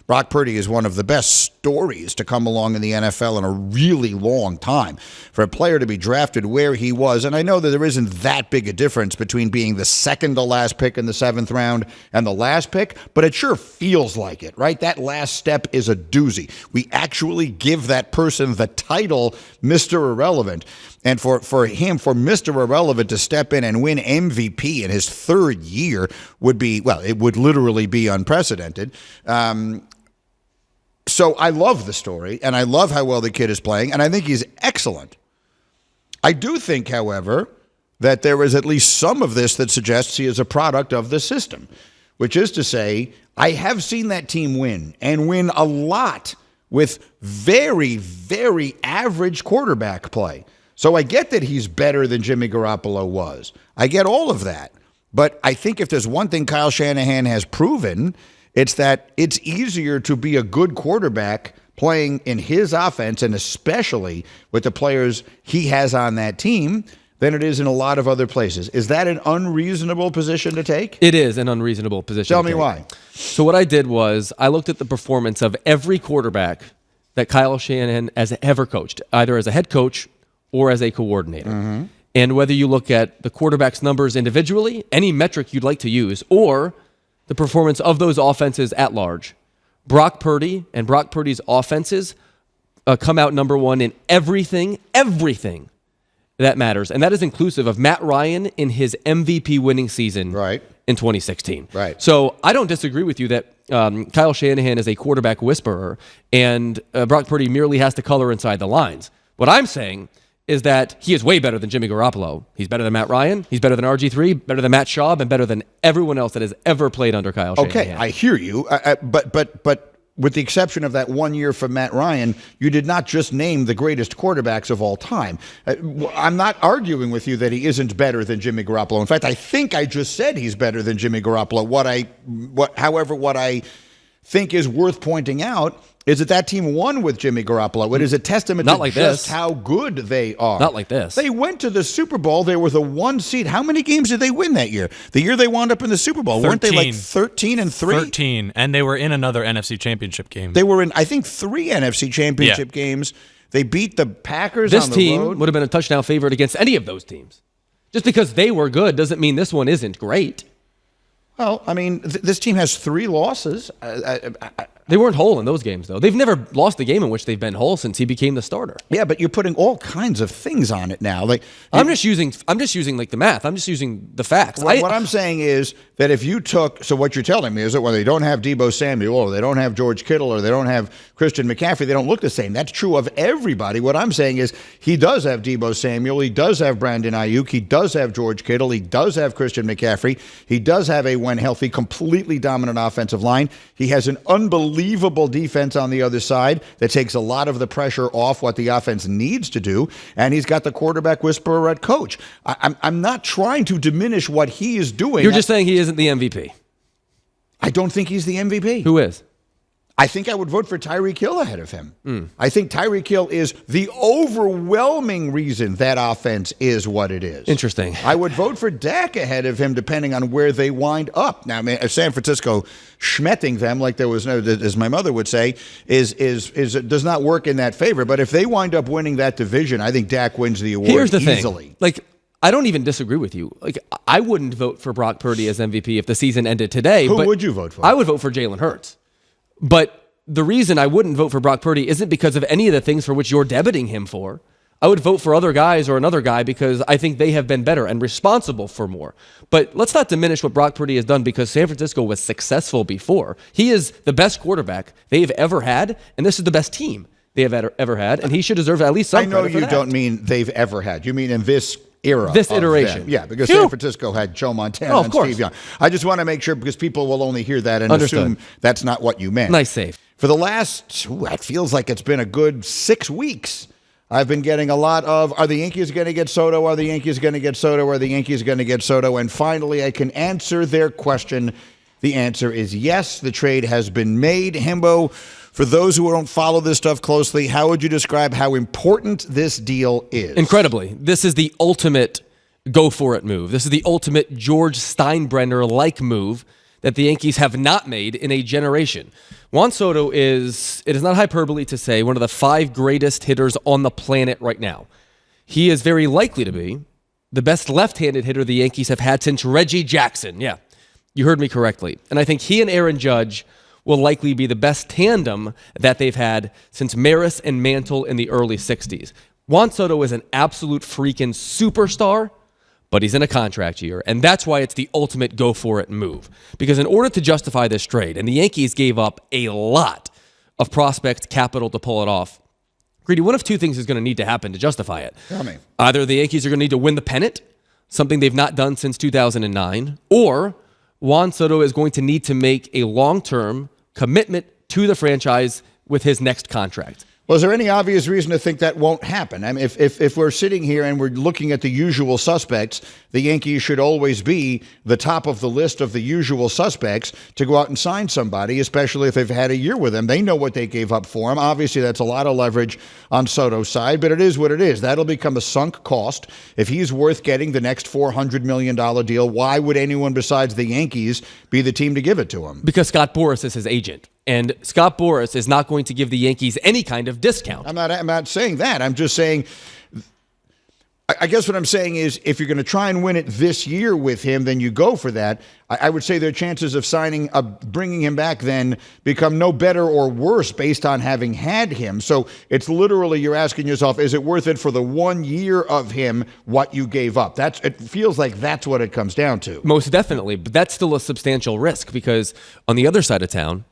Brock Purdy is one of the best stories to come along in the NFL in a really long time. For a player to be drafted where he was, and I know that there isn't that big a difference between being the second to last pick in the 7th round and the last pick, but it sure feels like it, right? That last step is a doozy. We actually give that person the title Mr. Irrelevant. And for him, for Mr. Irrelevant to step in and win MVP in his 3rd year would be, well, it would literally be unprecedented. So I love the story, and I love how well the kid is playing, and I think he's excellent. I do think, however, that there is at least some of this that suggests he is a product of the system, which is to say, I have seen that team win, and win a lot with very, very average quarterback play. So I get that he's better than Jimmy Garoppolo was. I get all of that. But I think if there's one thing Kyle Shanahan has proven, it's that it's easier to be a good quarterback playing in his offense, and especially with the players he has on that team, than it is in a lot of other places. Is that an unreasonable position to take? It is an unreasonable position Tell to me take. why. So what I did was I looked at the performance of every quarterback that Kyle Shanahan has ever coached, either as a head coach or as a coordinator. Mm-hmm. And whether you look at the quarterback's numbers individually, any metric you'd like to use, or the performance of those offenses at large, Brock Purdy and Brock Purdy's offenses come out number one in everything that matters. And that is inclusive of Matt Ryan in his MVP winning season in 2016. Right. So I don't disagree with you that Kyle Shanahan is a quarterback whisperer and Brock Purdy merely has to color inside the lines. What I'm saying is that he is way better than Jimmy Garoppolo. He's better than Matt Ryan. He's better than RG3, better than Matt Schaub, and better than everyone else that has ever played under Kyle Shanahan. Okay, I hear you, but with the exception of that 1 year for Matt Ryan, you did not just name the greatest quarterbacks of all time. I'm not arguing with you that he isn't better than Jimmy Garoppolo. In fact, I think I just said he's better than Jimmy Garoppolo. However, what I think is worth pointing out is that team won with Jimmy Garoppolo. It is a testament to just how good they are. Not like this. They went to the Super Bowl. They were the 1 seed. How many games did they win that year? The year they wound up in the Super Bowl. 13. Weren't they like 13-3? 13, and they were in another NFC Championship game. They were in, I think, 3 NFC Championship games. They beat the Packers on the road. This team would have been a touchdown favorite against any of those teams. Just because they were good doesn't mean this one isn't great. Well, I mean, this team has 3 losses. They weren't whole in those games, though. They've never lost a game in which they've been whole since he became the starter. Yeah, but you're putting all kinds of things on it now. Like I'm just using like the math. I'm just using the facts. What I'm saying is that if you took, so what you're telling me is that when they don't have Deebo Samuel, or they don't have George Kittle, or they don't have Christian McCaffrey, they don't look the same. That's true of everybody. What I'm saying is he does have Deebo Samuel, he does have Brandon Ayuk, he does have George Kittle, he does have Christian McCaffrey, he does have a, when healthy, completely dominant offensive line. He has an unbelievable defense on the other side that takes a lot of the pressure off what the offense needs to do, and he's got the quarterback whisperer at coach. I'm not trying to diminish what he is doing. You're just saying he isn't the MVP. I don't think he's the MVP. Who is? I think I would vote for Tyreek Hill ahead of him. I think Tyreek Hill is the overwhelming reason that offense is what it is. Interesting. I would vote for Dak ahead of him depending on where they wind up. Now, I mean, San Francisco schmetting them like there was no, as my mother would say, is does not work in that favor. But if they wind up winning that division, I think Dak wins the award Here's the easily. Thing. Like, I don't even disagree with you. Like, I wouldn't vote for Brock Purdy as MVP if the season ended today. Who would you vote for? I would vote for Jalen Hurts. But the reason I wouldn't vote for Brock Purdy isn't because of any of the things for which you're debiting him for. I would vote for other guys or another guy because I think they have been better and responsible for more. But let's not diminish what Brock Purdy has done because San Francisco was successful before. He is the best quarterback they've ever had, and this is the best team they have ever had, and he should deserve at least some credit for that. I know you don't mean they've ever had. You mean in this era. This iteration. Them. Yeah, because San Francisco had Joe Montana and Steve Young. I just want to make sure because people will only hear that and assume that's not what you meant. Nice save. For the last, it feels like it's been a good 6 weeks, I've been getting a lot of, are the Yankees going to get Soto? Are the Yankees going to get Soto? Are the Yankees going to get Soto? And finally, I can answer their question. The answer is yes, the trade has been made. Hembo, for those who don't follow this stuff closely, how would you describe how important this deal is? Incredibly. This is the ultimate go-for-it move. This is the ultimate George Steinbrenner-like move that the Yankees have not made in a generation. Juan Soto it is not hyperbole to say, one of the 5 greatest hitters on the planet right now. He is very likely to be the best left-handed hitter the Yankees have had since Reggie Jackson. Yeah, you heard me correctly. And I think he and Aaron Judge will likely be the best tandem that they've had since Maris and Mantle in the early 60s. Juan Soto is an absolute freaking superstar, but he's in a contract year, and that's why it's the ultimate go-for-it move. Because in order to justify this trade, and the Yankees gave up a lot of prospect capital to pull it off, Greeny, one of 2 things is going to need to happen to justify it. Tell me. Either the Yankees are going to need to win the pennant, something they've not done since 2009, or Juan Soto is going to need to make a long-term commitment to the franchise with his next contract. Well, is there any obvious reason to think that won't happen? I mean, if we're sitting here and we're looking at the usual suspects, the Yankees should always be the top of the list of the usual suspects to go out and sign somebody, especially if they've had a year with him. They know what they gave up for him. Obviously, that's a lot of leverage on Soto's side, but it is what it is. That'll become a sunk cost. If he's worth getting the next $400 million deal, why would anyone besides the Yankees be the team to give it to him? Because Scott Boras is his agent. And Scott Boras is not going to give the Yankees any kind of discount. I'm not saying that. I'm just saying, I guess what I'm saying is, if you're going to try and win it this year with him, then you go for that. I would say their chances of bringing him back then become no better or worse based on having had him. So it's literally, you're asking yourself, is it worth it for the 1 year of him what you gave up? It feels like that's what it comes down to. Most definitely, but that's still a substantial risk, because on the other side of town,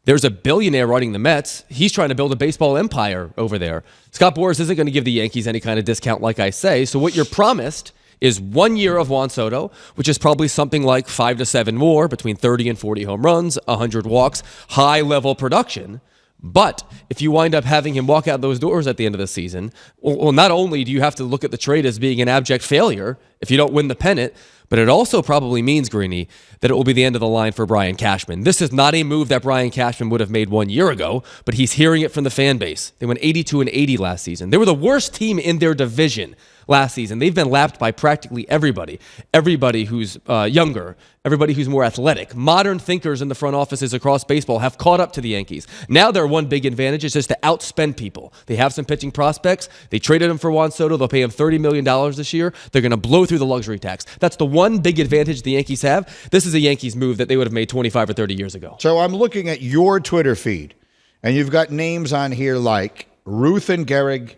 there's a billionaire running the Mets. He's trying to build a baseball empire over there. Scott Boras isn't going to give the Yankees any kind of discount, like I say. So what you're promised is 1 year of Juan Soto, which is probably something like 5 to 7 more, between 30 and 40 home runs, 100 walks, high-level production. But if you wind up having him walk out those doors at the end of the season, well, not only do you have to look at the trade as being an abject failure if you don't win the pennant, but it also probably means, Greeny, that it will be the end of the line for Brian Cashman. This is not a move that Brian Cashman would have made 1 year ago, but he's hearing it from the fan base. They went 82-80 last season. They were the worst team in their division last season. They've been lapped by practically everybody. Everybody who's younger, everybody who's more athletic. Modern thinkers in the front offices across baseball have caught up to the Yankees. Now their one big advantage is just to outspend people. They have some pitching prospects. They traded him for Juan Soto. They'll pay him $30 million this year. They're going to blow through the luxury tax. That's the one big advantage the Yankees have. This is a Yankees move that they would have made 25 or 30 years ago. So I'm looking at your Twitter feed, and you've got names on here like Ruth and Gehrig,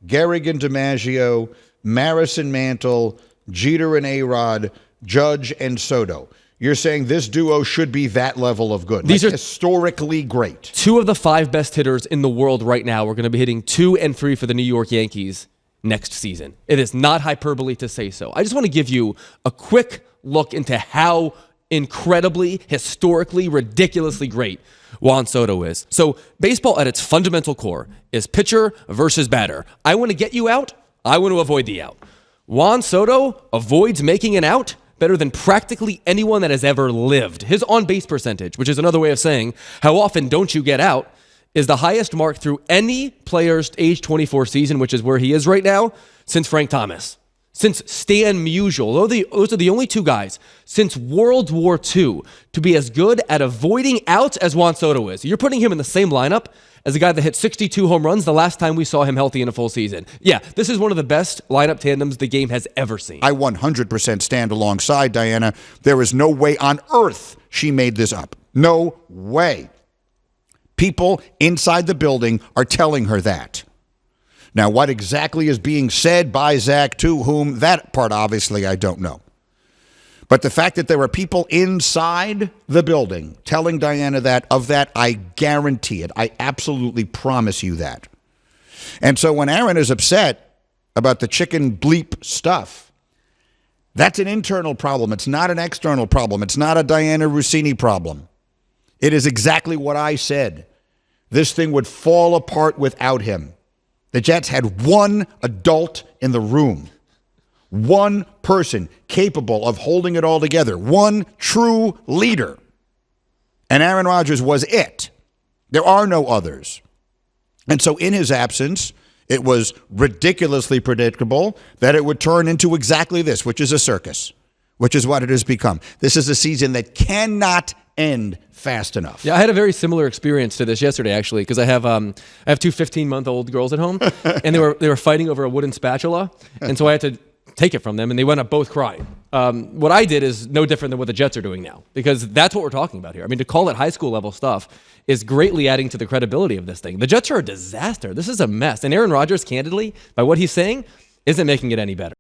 Gehrig and DiMaggio, Maris and Mantle, Jeter and A-Rod, Judge and Soto. You're saying this duo should be that level of good. These are historically great. 2 of the 5 best hitters in the world right now. We're going to be hitting 2 and 3 for the New York Yankees next season. It is not hyperbole to say so. I just want to give you a quick look into how incredibly, historically, ridiculously great Juan Soto is. So baseball at its fundamental core is pitcher versus batter. I want to get you out. I want to avoid the out. Juan Soto avoids making an out better than practically anyone that has ever lived. His on-base percentage, which is another way of saying how often don't you get out, is the highest mark through any player's age 24 season, which is where he is right now, since Frank Thomas. Since Stan Musial. Those are the only 2 guys since World War II to be as good at avoiding outs as Juan Soto is. You're putting him in the same lineup as a guy that hit 62 home runs the last time we saw him healthy in a full season. Yeah, this is one of the best lineup tandems the game has ever seen. I 100% stand alongside Diana. There is no way on earth she made this up. No way. People inside the building are telling her that. Now, what exactly is being said by Zach to whom, that part obviously I don't know. But the fact that there are people inside the building telling Diana that, I guarantee it. I absolutely promise you that. And so when Aaron is upset about the chicken bleep stuff, that's an internal problem. It's not an external problem. It's not a Diana Rossini problem. It is exactly what I said. This thing would fall apart without him. The Jets had one adult in the room. One person capable of holding it all together. One true leader. And Aaron Rodgers was it. There are no others. And so in his absence, it was ridiculously predictable that it would turn into exactly this, which is a circus, which is what it has become. This is a season that cannot end fast enough. Yeah, I had a very similar experience to this yesterday, actually, because I have 2 15-month-old girls at home, and they were fighting over a wooden spatula, and so I had to take it from them, and they wound up both crying. What I did is no different than what the Jets are doing now, because that's what we're talking about here. I mean, to call it high school level stuff is greatly adding to the credibility of this thing. The Jets are a disaster. This is a mess. And Aaron Rodgers, candidly, by what he's saying, isn't making it any better.